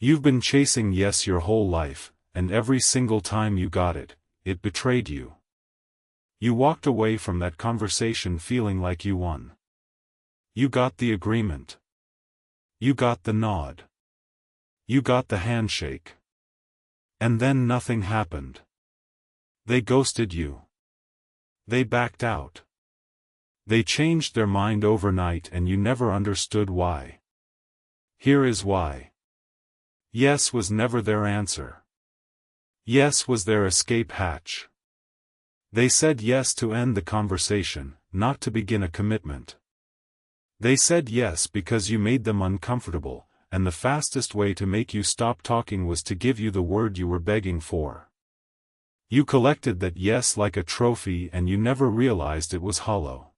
You've been chasing yes your whole life, and every single time you got it, it betrayed you. You walked away from that conversation feeling like you won. You got the agreement. You got the nod. You got the handshake. And then nothing happened. They ghosted you. They backed out. They changed their mind overnight and you never understood why. Here is why. Yes was never their answer. Yes was their escape hatch. They said yes to end the conversation, not to begin a commitment. They said yes because you made them uncomfortable, and the fastest way to make you stop talking was to give you the word you were begging for. You collected that yes like a trophy and you never realized it was hollow.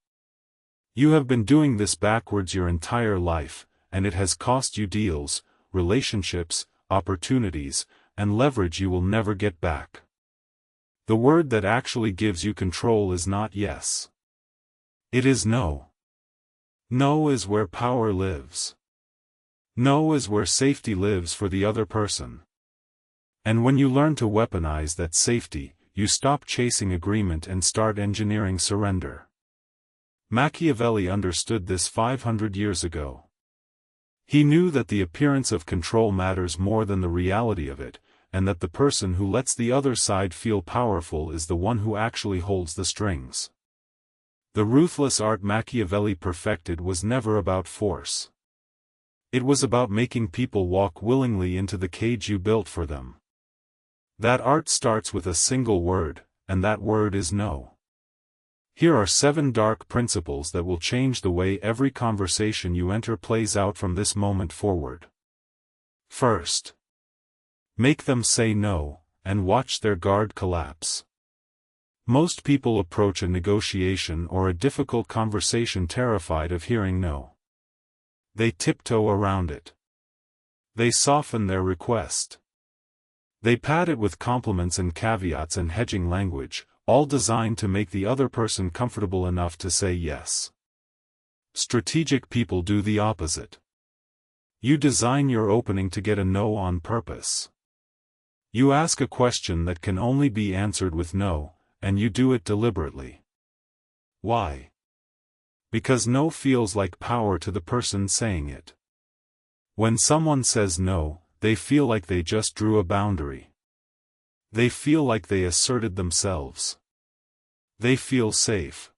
You have been doing this backwards your entire life, and it has cost you deals, relationships, opportunities, and leverage you will never get back. The word that actually gives you control is not yes. It is no. No is where power lives. No is where safety lives for the other person. And when you learn to weaponize that safety, you stop chasing agreement and start engineering surrender. Machiavelli understood this 500 years ago. He knew that the appearance of control matters more than the reality of it, and that the person who lets the other side feel powerful is the one who actually holds the strings. The ruthless art Machiavelli perfected was never about force. It was about making people walk willingly into the cage you built for them. That art starts with a single word, and that word is no. Here are 7 dark principles that will change the way every conversation you enter plays out from this moment forward. First, make them say no, and watch their guard collapse. Most people approach a negotiation or a difficult conversation terrified of hearing no. They tiptoe around it. They soften their request. They pad it with compliments and caveats and hedging language, all designed to make the other person comfortable enough to say yes. Strategic people do the opposite. You design your opening to get a no on purpose. You ask a question that can only be answered with no, and you do it deliberately. Why? Because no feels like power to the person saying it. When someone says no, they feel like they just drew a boundary. They feel like they asserted themselves. They feel safe.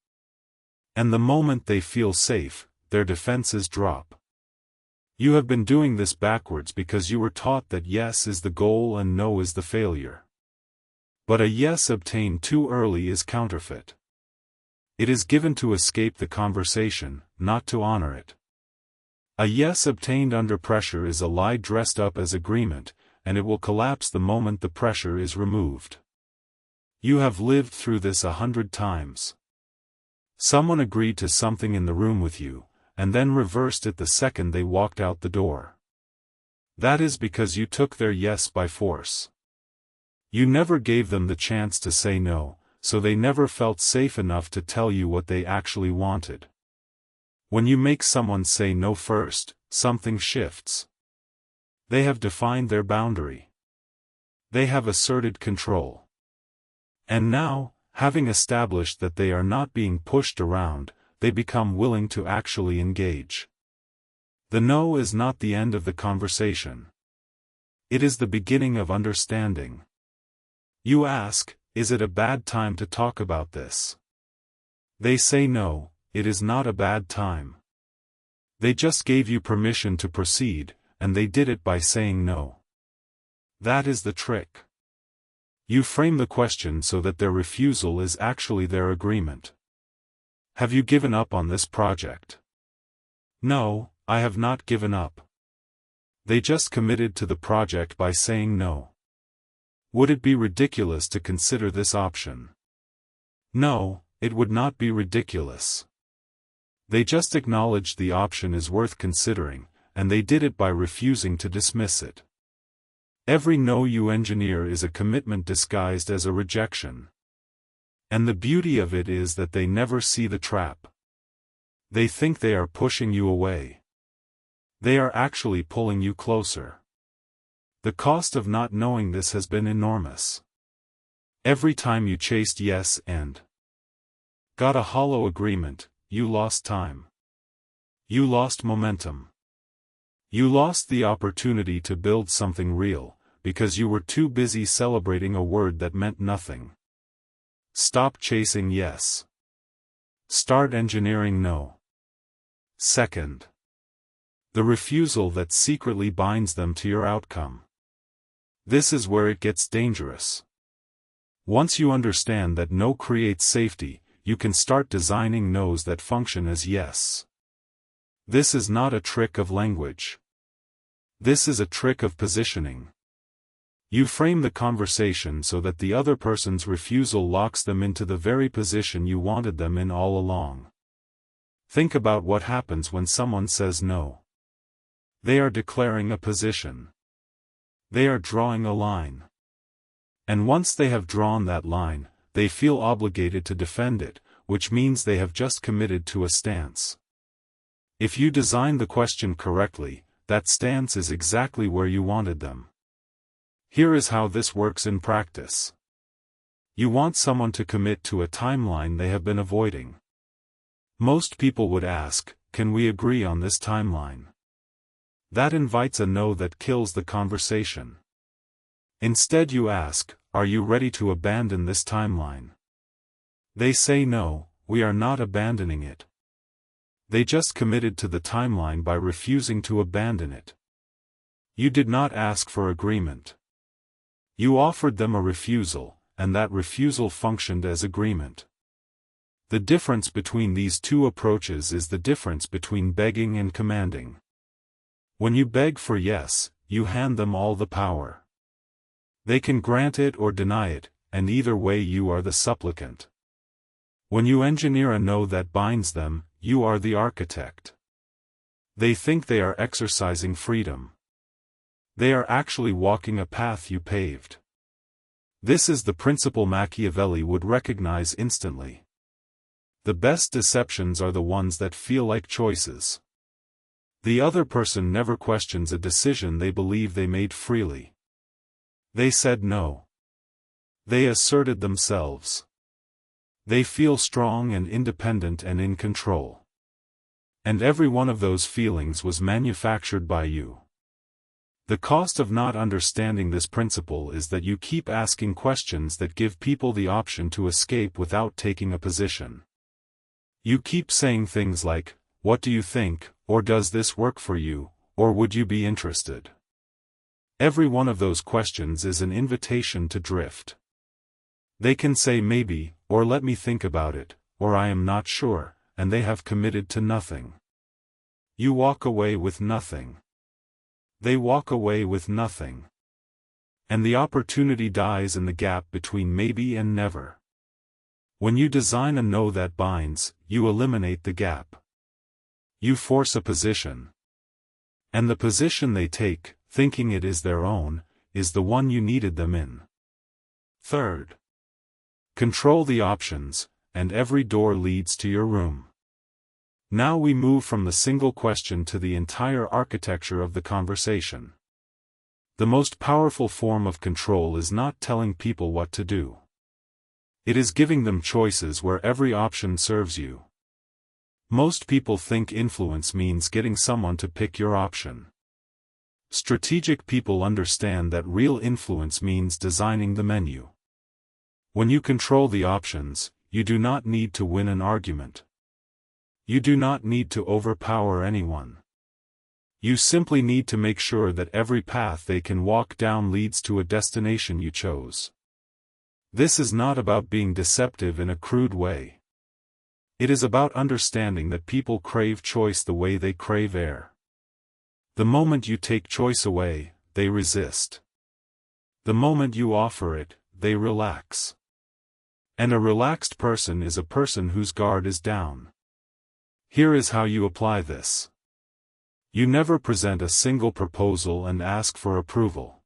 And the moment they feel safe, their defenses drop. You have been doing this backwards because you were taught that yes is the goal and no is the failure. But a yes obtained too early is counterfeit. It is given to escape the conversation, not to honor it. A yes obtained under pressure is a lie dressed up as agreement, and it will collapse the moment the pressure is removed. You have lived through this 100 times. Someone agreed to something in the room with you, and then reversed it the second they walked out the door. That is because you took their yes by force. You never gave them the chance to say no, so they never felt safe enough to tell you what they actually wanted. When you make someone say no first, something shifts. They have defined their boundary. They have asserted control. And now, having established that they are not being pushed around, they become willing to actually engage. The no is not the end of the conversation. It is the beginning of understanding. You ask, is it a bad time to talk about this? They say no, it is not a bad time. They just gave you permission to proceed, and they did it by saying no. That is the trick. You frame the question so that their refusal is actually their agreement. Have you given up on this project? No, I have not given up. They just committed to the project by saying no. Would it be ridiculous to consider this option? No, it would not be ridiculous. They just acknowledged the option is worth considering, and they did it by refusing to dismiss it. Every no you engineer is a commitment disguised as a rejection. And the beauty of it is that they never see the trap. They think they are pushing you away. They are actually pulling you closer. The cost of not knowing this has been enormous. Every time you chased yes and got a hollow agreement, you lost time. You lost momentum. You lost the opportunity to build something real, because you were too busy celebrating a word that meant nothing. Stop chasing yes. Start engineering no. Second, the refusal that secretly binds them to your outcome. This is where it gets dangerous. Once you understand that no creates safety, you can start designing no's that function as yes. This is not a trick of language. This is a trick of positioning. You frame the conversation so that the other person's refusal locks them into the very position you wanted them in all along. Think about what happens when someone says no. They are declaring a position. They are drawing a line. And once they have drawn that line, they feel obligated to defend it, which means they have just committed to a stance. If you design the question correctly, that stance is exactly where you wanted them. Here is how this works in practice. You want someone to commit to a timeline they have been avoiding. Most people would ask, "Can we agree on this timeline?" That invites a no that kills the conversation. Instead you ask, "Are you ready to abandon this timeline?" They say no, we are not abandoning it. They just committed to the timeline by refusing to abandon it. You did not ask for agreement. You offered them a refusal, and that refusal functioned as agreement. The difference between these two approaches is the difference between begging and commanding. When you beg for yes, you hand them all the power. They can grant it or deny it, and either way you are the supplicant. When you engineer a no that binds them, you are the architect. They think they are exercising freedom. They are actually walking a path you paved. This is the principle Machiavelli would recognize instantly. The best deceptions are the ones that feel like choices. The other person never questions a decision they believe they made freely. They said no. They asserted themselves. They feel strong and independent and in control. And every one of those feelings was manufactured by you. The cost of not understanding this principle is that you keep asking questions that give people the option to escape without taking a position. You keep saying things like, "What do you think?" or "Does this work for you?" or "Would you be interested?" Every one of those questions is an invitation to drift. They can say maybe, or "Let me think about it," or "I am not sure," and they have committed to nothing. You walk away with nothing. They walk away with nothing. And the opportunity dies in the gap between maybe and never. When you design a no that binds, you eliminate the gap. You force a position. And the position they take, thinking it is their own, is the one you needed them in. Third, control the options, and every door leads to your room. Now we move from the single question to the entire architecture of the conversation. The most powerful form of control is not telling people what to do. It is giving them choices where every option serves you. Most people think influence means getting someone to pick your option. Strategic people understand that real influence means designing the menu. When you control the options, you do not need to win an argument. You do not need to overpower anyone. You simply need to make sure that every path they can walk down leads to a destination you chose. This is not about being deceptive in a crude way. It is about understanding that people crave choice the way they crave air. The moment you take choice away, they resist. The moment you offer it, they relax. And a relaxed person is a person whose guard is down. Here is how you apply this. You never present a single proposal and ask for approval.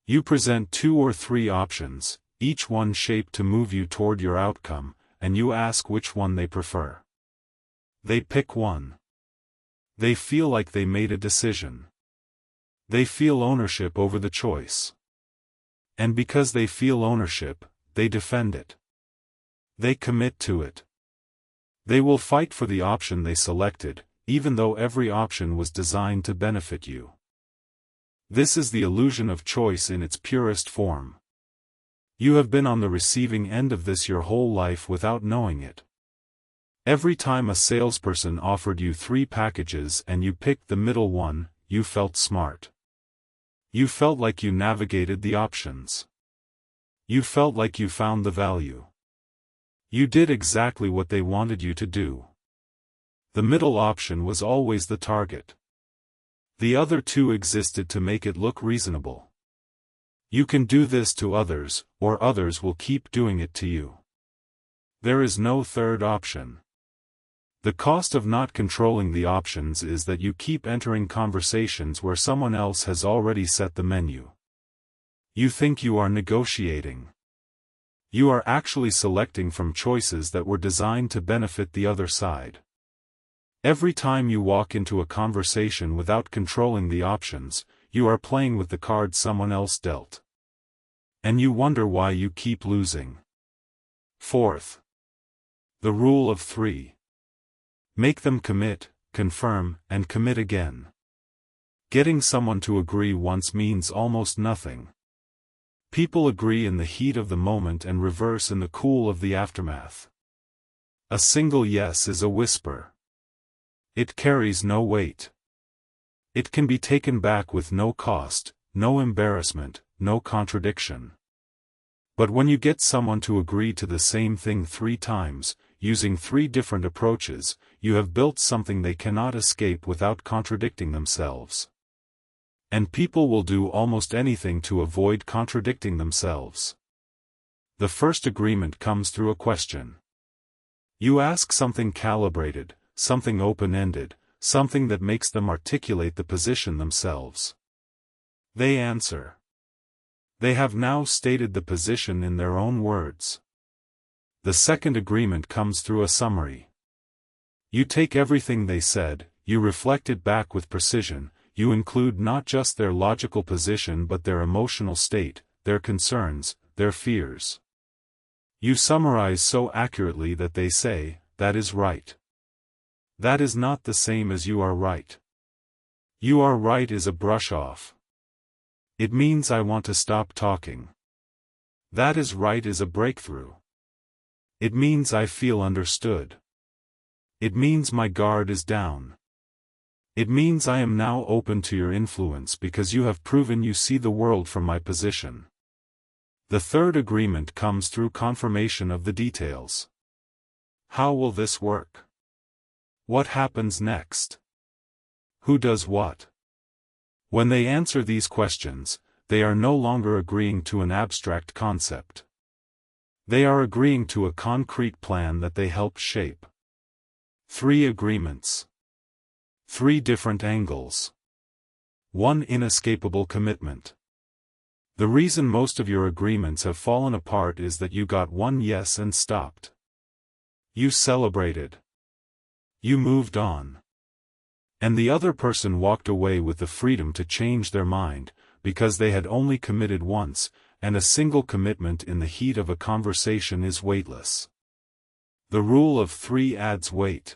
You present 2 or 3 options, each one shaped to move you toward your outcome, and you ask which one they prefer. They pick one. They feel like they made a decision. They feel ownership over the choice. And because they feel ownership, they defend it. They commit to it. They will fight for the option they selected, even though every option was designed to benefit you. This is the illusion of choice in its purest form. You have been on the receiving end of this your whole life without knowing it. Every time a salesperson offered you 3 packages and you picked the middle one, you felt smart. You felt like you navigated the options. You felt like you found the value. You did exactly what they wanted you to do. The middle option was always the target. The other 2 existed to make it look reasonable. You can do this to others, or others will keep doing it to you. There is no third option. The cost of not controlling the options is that you keep entering conversations where someone else has already set the menu. You think you are negotiating. You are actually selecting from choices that were designed to benefit the other side. Every time you walk into a conversation without controlling the options, you are playing with the cards someone else dealt. And you wonder why you keep losing. Fourth. The rule of 3. Make them commit, confirm, and commit again. Getting someone to agree once means almost nothing. People agree in the heat of the moment and reverse in the cool of the aftermath. A single yes is a whisper. It carries no weight. It can be taken back with no cost, no embarrassment, no contradiction. But when you get someone to agree to the same thing 3 times, using 3 different approaches, you have built something they cannot escape without contradicting themselves. And people will do almost anything to avoid contradicting themselves. The first agreement comes through a question. You ask something calibrated, something open-ended, something that makes them articulate the position themselves. They answer. They have now stated the position in their own words. The second agreement comes through a summary. You take everything they said, you reflect it back with precision, you include not just their logical position but their emotional state, their concerns, their fears. You summarize so accurately that they say, that is right. That is not the same as you are right. You are right is a brush-off. It means I want to stop talking. That is right is a breakthrough. It means I feel understood. It means my guard is down. It means I am now open to your influence because you have proven you see the world from my position. The third agreement comes through confirmation of the details. How will this work? What happens next? Who does what? When they answer these questions, they are no longer agreeing to an abstract concept. They are agreeing to a concrete plan that they help shape. 3 agreements. 3 different angles. 1 inescapable commitment. The reason most of your agreements have fallen apart is that you got 1 yes and stopped. You celebrated. You moved on. And the other person walked away with the freedom to change their mind, because they had only committed once, and a single commitment in the heat of a conversation is weightless. The rule of 3 adds weight.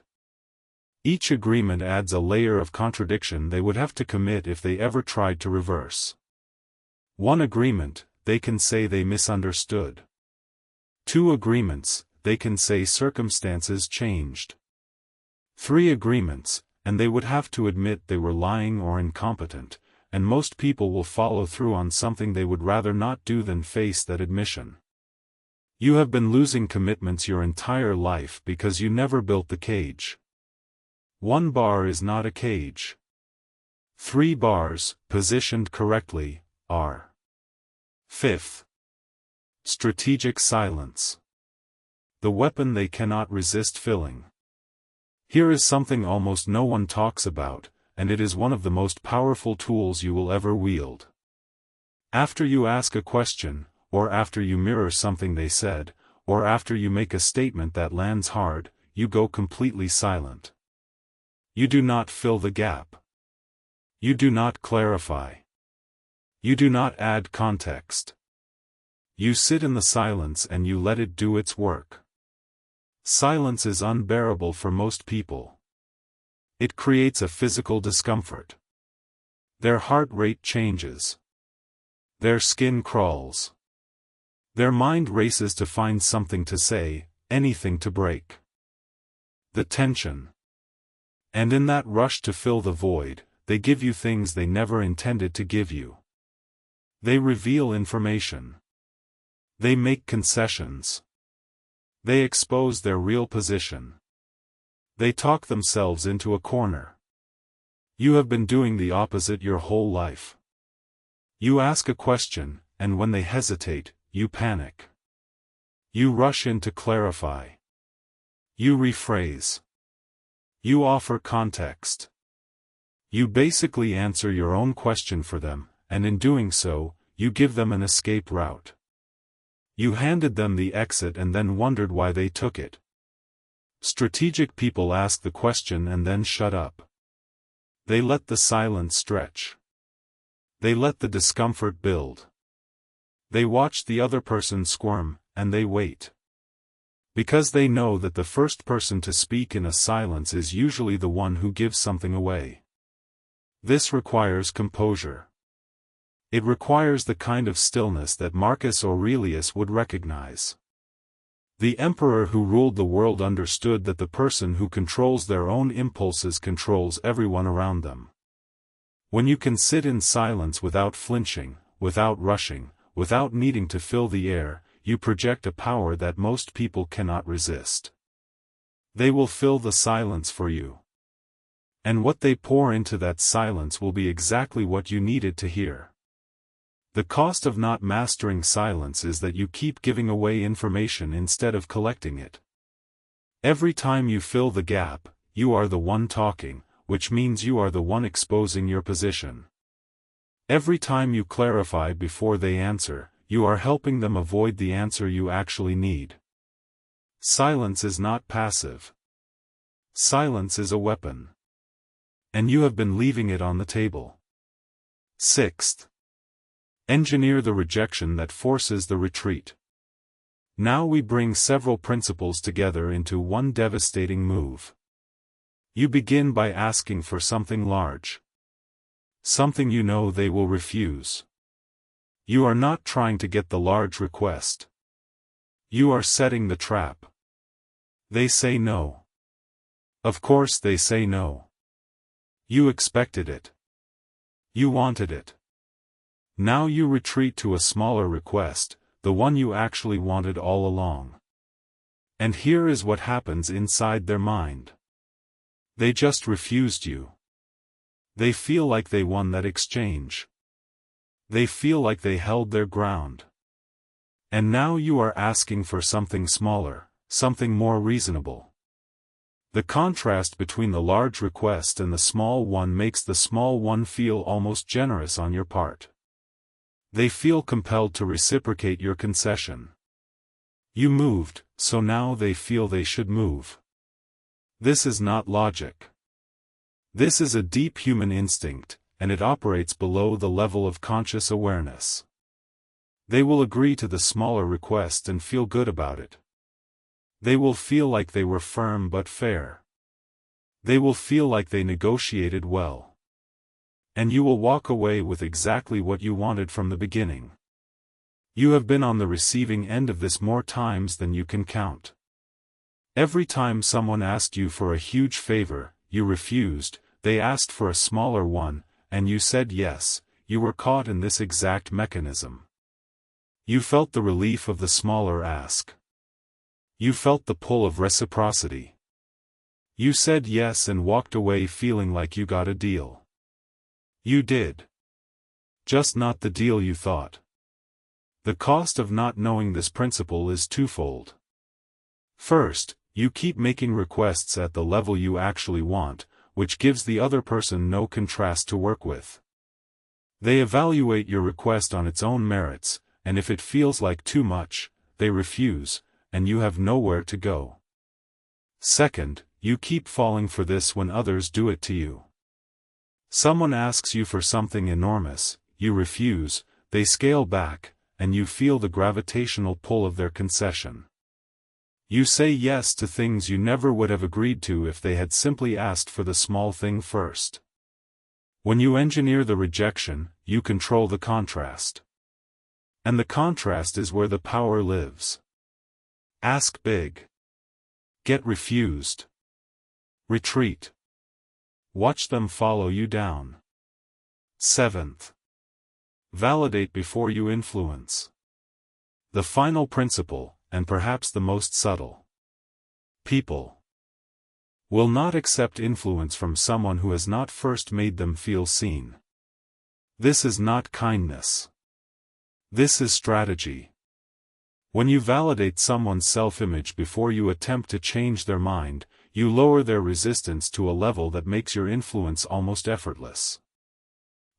Each agreement adds a layer of contradiction they would have to commit if they ever tried to reverse. 1 agreement, they can say they misunderstood. 2 agreements, they can say circumstances changed. 3 agreements, and they would have to admit they were lying or incompetent, and most people will follow through on something they would rather not do than face that admission. You have been losing commitments your entire life because you never built the cage. 1 bar is not a cage. 3 bars, positioned correctly, are. 5th. Strategic silence. The weapon they cannot resist filling. Here is something almost no one talks about, and it is one of the most powerful tools you will ever wield. After you ask a question, or after you mirror something they said, or after you make a statement that lands hard, you go completely silent. You do not fill the gap. You do not clarify. You do not add context. You sit in the silence and you let it do its work. Silence is unbearable for most people. It creates a physical discomfort. Their heart rate changes. Their skin crawls. Their mind races to find something to say, anything to break the tension. And in that rush to fill the void, they give you things they never intended to give you. They reveal information. They make concessions. They expose their real position. They talk themselves into a corner. You have been doing the opposite your whole life. You ask a question, and when they hesitate, you panic. You rush in to clarify. You rephrase. You offer context. You basically answer your own question for them, and in doing so, you give them an escape route. You handed them the exit and then wondered why they took it. Strategic people ask the question and then shut up. They let the silence stretch. They let the discomfort build. They watch the other person squirm, and they wait. Because they know that the first person to speak in a silence is usually the one who gives something away. This requires composure. It requires the kind of stillness that Marcus Aurelius would recognize. The emperor who ruled the world understood that the person who controls their own impulses controls everyone around them. When you can sit in silence without flinching, without rushing, without needing to fill the air, you project a power that most people cannot resist. They will fill the silence for you. And what they pour into that silence will be exactly what you needed to hear. The cost of not mastering silence is that you keep giving away information instead of collecting it. Every time you fill the gap, you are the one talking, which means you are the one exposing your position. Every time you clarify before they answer, you are helping them avoid the answer you actually need. Silence is not passive. Silence is a weapon. And you have been leaving it on the table. Sixth. Engineer the rejection that forces the retreat. Now we bring several principles together into one devastating move. You begin by asking for something large. Something you know they will refuse. You are not trying to get the large request. You are setting the trap. They say no. Of course they say no. You expected it. You wanted it. Now you retreat to a smaller request, the one you actually wanted all along. And here is what happens inside their mind. They just refused you. They feel like they won that exchange. They feel like they held their ground. And now you are asking for something smaller, something more reasonable. The contrast between the large request and the small one makes the small one feel almost generous on your part. They feel compelled to reciprocate your concession. You moved, so now they feel they should move. This is not logic. This is a deep human instinct, and it operates below the level of conscious awareness. They will agree to the smaller request and feel good about it. They will feel like they were firm but fair. They will feel like they negotiated well. And you will walk away with exactly what you wanted from the beginning. You have been on the receiving end of this more times than you can count. Every time someone asked you for a huge favor, you refused, they asked for a smaller one, and you said yes, you were caught in this exact mechanism. You felt the relief of the smaller ask. You felt the pull of reciprocity. You said yes and walked away feeling like you got a deal. You did. Just not the deal you thought. The cost of not knowing this principle is twofold. First, you keep making requests at the level you actually want, which gives the other person no contrast to work with. They evaluate your request on its own merits, and if it feels like too much, they refuse, and you have nowhere to go. Second, you keep falling for this when others do it to you. Someone asks you for something enormous, you refuse, they scale back, and you feel the gravitational pull of their concession. You say yes to things you never would have agreed to if they had simply asked for the small thing first. When you engineer the rejection, you control the contrast. And the contrast is where the power lives. Ask big. Get refused. Retreat. Watch them follow you down. 7th. Validate before you influence. The final principle, and perhaps the most subtle. People will not accept influence from someone who has not first made them feel seen. This is not kindness. This is strategy. When you validate someone's self-image before you attempt to change their mind, you lower their resistance to a level that makes your influence almost effortless.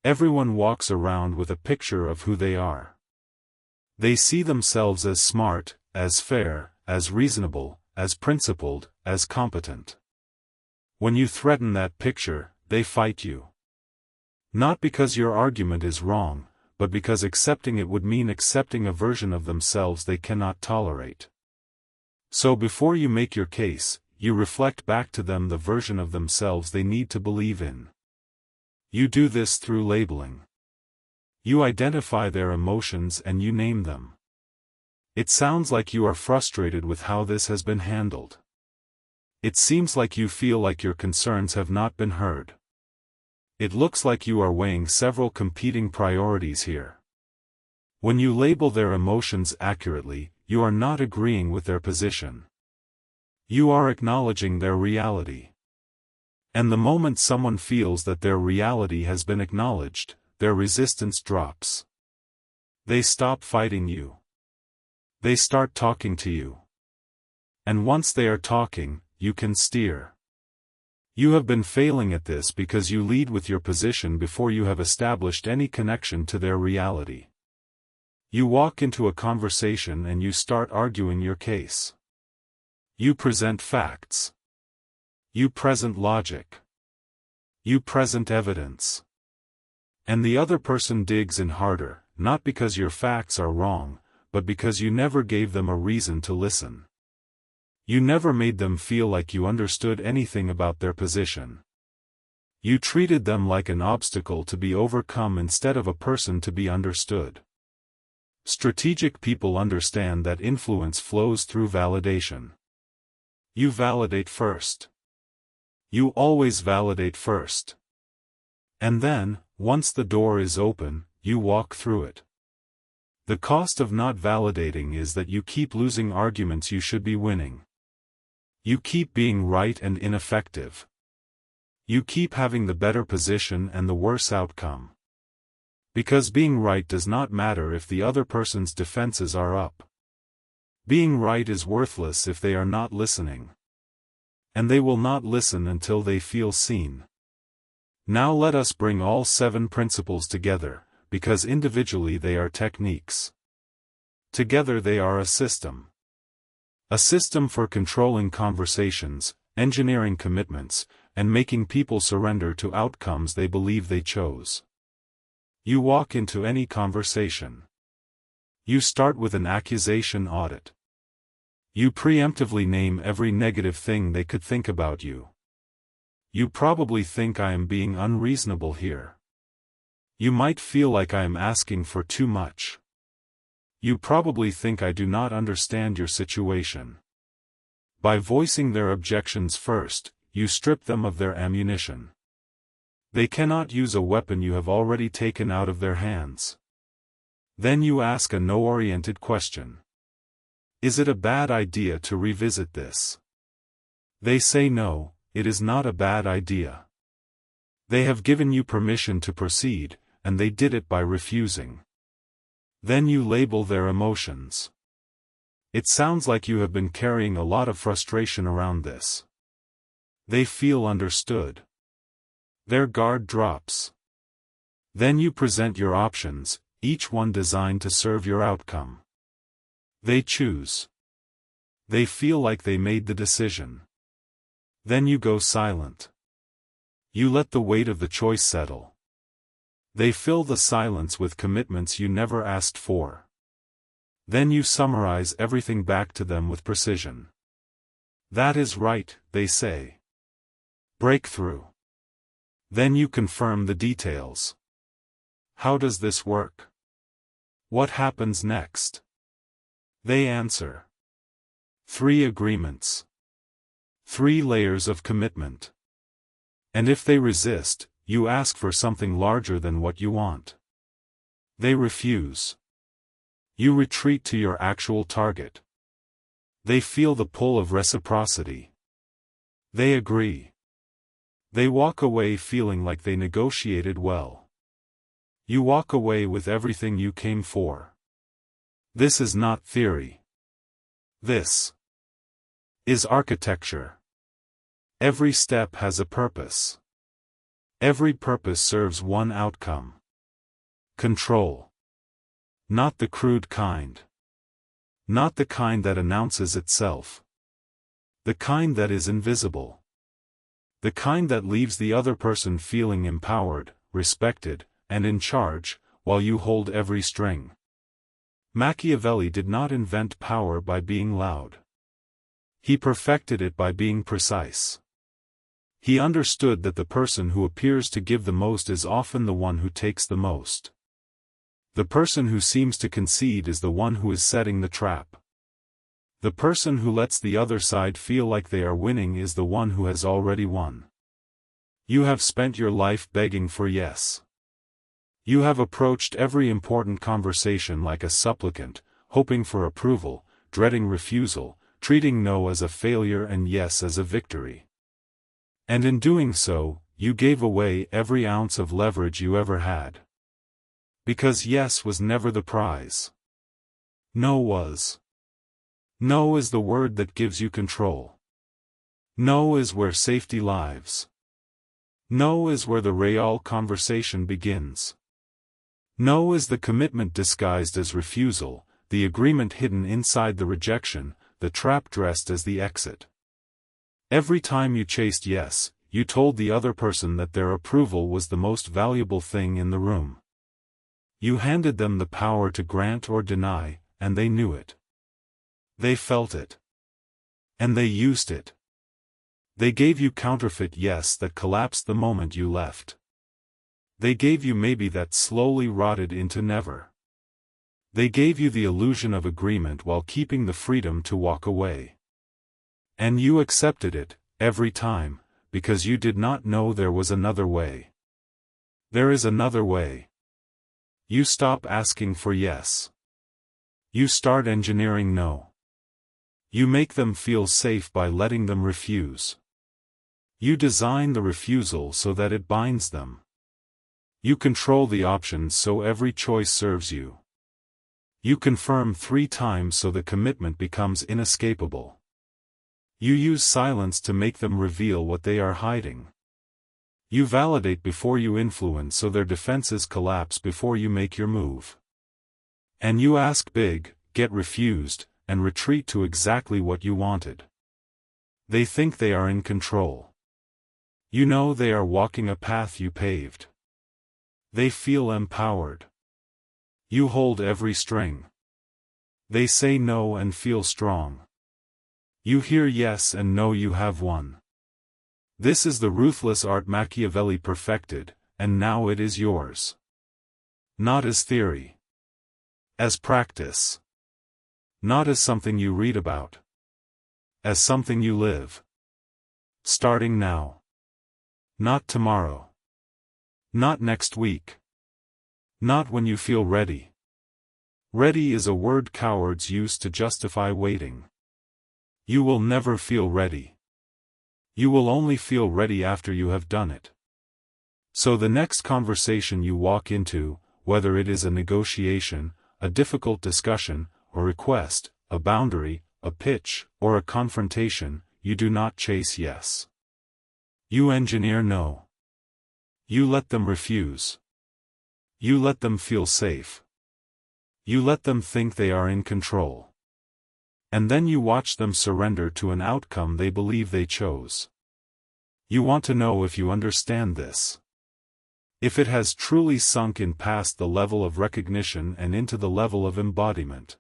Everyone walks around with a picture of who they are. They see themselves as smart, as fair, as reasonable, as principled, as competent. When you threaten that picture, they fight you. Not because your argument is wrong, but because accepting it would mean accepting a version of themselves they cannot tolerate. So before you make your case, you reflect back to them the version of themselves they need to believe in. You do this through labeling. You identify their emotions and you name them. It sounds like you are frustrated with how this has been handled. It seems like you feel like your concerns have not been heard. It looks like you are weighing several competing priorities here. When you label their emotions accurately, you are not agreeing with their position. You are acknowledging their reality. And the moment someone feels that their reality has been acknowledged, their resistance drops. They stop fighting you. They start talking to you. And once they are talking, you can steer. You have been failing at this because you lead with your position before you have established any connection to their reality. You walk into a conversation and you start arguing your case. You present facts. You present logic. You present evidence. And the other person digs in harder, not because your facts are wrong, but because you never gave them a reason to listen. You never made them feel like you understood anything about their position. You treated them like an obstacle to be overcome instead of a person to be understood. Strategic people understand that influence flows through validation. You validate first. You always validate first. And then, once the door is open, you walk through it. The cost of not validating is that you keep losing arguments you should be winning. You keep being right and ineffective. You keep having the better position and the worse outcome. Because being right does not matter if the other person's defenses are up. Being right is worthless if they are not listening. And they will not listen until they feel seen. Now let us bring all 7 principles together, because individually they are techniques. Together they are a system. A system for controlling conversations, engineering commitments, and making people surrender to outcomes they believe they chose. You walk into any conversation. You start with an accusation audit. You preemptively name every negative thing they could think about you. You probably think I am being unreasonable here. You might feel like I am asking for too much. You probably think I do not understand your situation. By voicing their objections first, you strip them of their ammunition. They cannot use a weapon you have already taken out of their hands. Then you ask a no-oriented question. Is it a bad idea to revisit this? They say no, it is not a bad idea. They have given you permission to proceed, and they did it by refusing. Then you label their emotions. It sounds like you have been carrying a lot of frustration around this. They feel understood. Their guard drops. Then you present your options, each one designed to serve your outcome. They choose. They feel like they made the decision. Then you go silent. You let the weight of the choice settle. They fill the silence with commitments you never asked for. Then you summarize everything back to them with precision. That is right, they say. Breakthrough. Then you confirm the details. How does this work? What happens next? They answer. 3 agreements. 3 layers of commitment. And if they resist, you ask for something larger than what you want. They refuse. You retreat to your actual target. They feel the pull of reciprocity. They agree. They walk away feeling like they negotiated well. You walk away with everything you came for. This is not theory. This is architecture. Every step has a purpose. Every purpose serves one outcome. Control. Not the crude kind. Not the kind that announces itself. The kind that is invisible. The kind that leaves the other person feeling empowered, respected, and in charge, while you hold every string. Machiavelli did not invent power by being loud. He perfected it by being precise. He understood that the person who appears to give the most is often the one who takes the most. The person who seems to concede is the one who is setting the trap. The person who lets the other side feel like they are winning is the one who has already won. You have spent your life begging for yes. You have approached every important conversation like a supplicant, hoping for approval, dreading refusal, treating no as a failure and yes as a victory. And in doing so, you gave away every ounce of leverage you ever had. Because yes was never the prize. No was. No is the word that gives you control. No is where safety lives. No is where the real conversation begins. No is the commitment disguised as refusal, the agreement hidden inside the rejection, the trap dressed as the exit. Every time you chased yes, you told the other person that their approval was the most valuable thing in the room. You handed them the power to grant or deny, and they knew it. They felt it. And they used it. They gave you counterfeit yes that collapsed the moment you left. They gave you maybe that slowly rotted into never. They gave you the illusion of agreement while keeping the freedom to walk away. And you accepted it, every time, because you did not know there was another way. There is another way. You stop asking for yes. You start engineering no. You make them feel safe by letting them refuse. You design the refusal so that it binds them. You control the options so every choice serves you. You confirm 3 times so the commitment becomes inescapable. You use silence to make them reveal what they are hiding. You validate before you influence so their defenses collapse before you make your move. And you ask big, get refused, and retreat to exactly what you wanted. They think they are in control. You know they are walking a path you paved. They feel empowered. You hold every string. They say no and feel strong. You hear yes and know you have won. This is the ruthless art Machiavelli perfected, and now it is yours. Not as theory. As practice. Not as something you read about. As something you live. Starting now. Not tomorrow. Not next week. Not when you feel ready. Ready is a word cowards use to justify waiting. You will never feel ready. You will only feel ready after you have done it. So the next conversation you walk into, whether it is a negotiation, a difficult discussion, a request, a boundary, a pitch, or a confrontation, you do not chase yes. You engineer no. You let them refuse. You let them feel safe. You let them think they are in control. And then you watch them surrender to an outcome they believe they chose. You want to know if you understand this. If it has truly sunk in past the level of recognition and into the level of embodiment,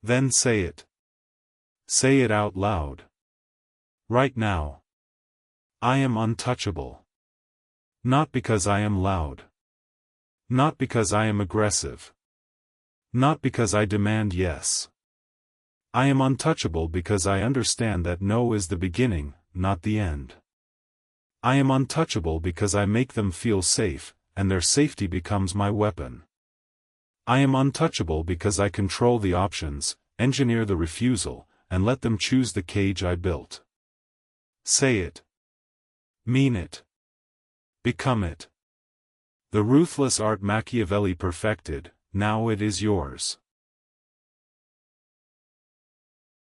then say it. Say it out loud. Right now. I am untouchable. Not because I am loud. Not because I am aggressive. Not because I demand yes. I am untouchable because I understand that no is the beginning, not the end. I am untouchable because I make them feel safe, and their safety becomes my weapon. I am untouchable because I control the options, engineer the refusal, and let them choose the cage I built. Say it. Mean it. Become it. The ruthless art Machiavelli perfected, now it is yours.